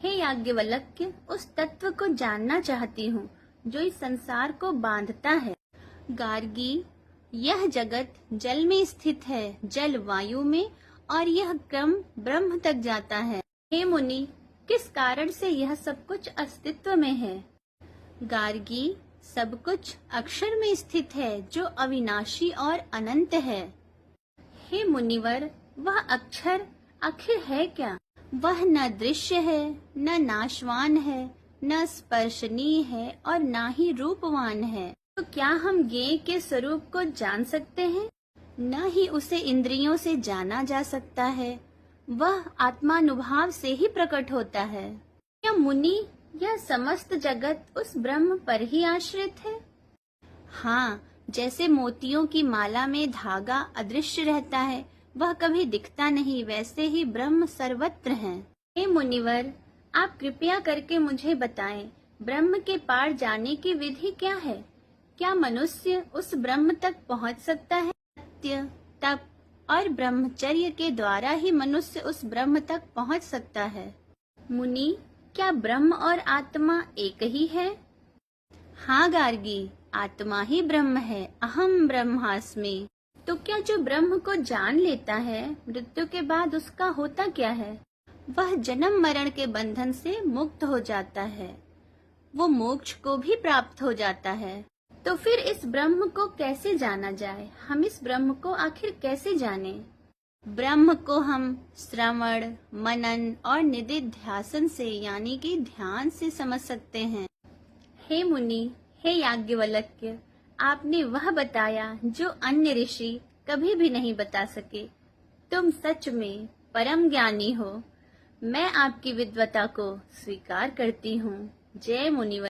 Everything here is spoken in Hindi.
हे याज्ञवल्क्य, उस तत्व को जानना चाहती हूँ जो इस संसार को बांधता है। गार्गी, यह जगत जल में स्थित है, जल वायु में, और यह क्रम ब्रह्म तक जाता है। हे मुनि, किस कारण से यह सब कुछ अस्तित्व में है? गार्गी, सब कुछ अक्षर में स्थित है जो अविनाशी और अनंत है। हे मुनिवर, वह अक्षर आखिर है क्या? वह न दृश्य है, न नाशवान है, न स्पर्शनीय है और न ही रूपवान है। तो क्या हम ज्ञेय के स्वरूप को जान सकते हैं? न ही उसे इंद्रियों से जाना जा सकता है, वह आत्मानुभाव से ही प्रकट होता है। क्या मुनि, यह समस्त जगत उस ब्रह्म पर ही आश्रित है? हाँ, जैसे मोतियों की माला में धागा अदृश्य रहता है, वह कभी दिखता नहीं, वैसे ही ब्रह्म सर्वत्र है। हे मुनिवर, आप कृपया करके मुझे बताएं, ब्रह्म के पार जाने की विधि क्या है? क्या मनुष्य उस ब्रह्म तक पहुंच सकता है? सत्य, तप और ब्रह्मचर्य के द्वारा ही मनुष्य उस ब्रह्म तक पहुंच सकता है। मुनि, क्या ब्रह्म और आत्मा एक ही है? हाँ गार्गी, आत्मा ही ब्रह्म है, अहम ब्रह्मास्मि। तो क्या जो ब्रह्म को जान लेता है, मृत्यु के बाद उसका होता क्या है? वह जन्म मरण के बंधन से मुक्त हो जाता है, वो मोक्ष को भी प्राप्त हो जाता है। तो फिर इस ब्रह्म को कैसे जाना जाए? हम इस ब्रह्म को आखिर कैसे जाने? ब्रह्म को हम श्रवण, मनन और निदिध्यासन से, यानी कि ध्यान से समझ सकते हैं। हे मुनि, हे याज्ञवल्क्य, आपने वह बताया जो अन्य ऋषि कभी भी नहीं बता सके। तुम सच में परम ज्ञानी हो। मैं आपकी विद्वता को स्वीकार करती हूँ। जय मुनिवर।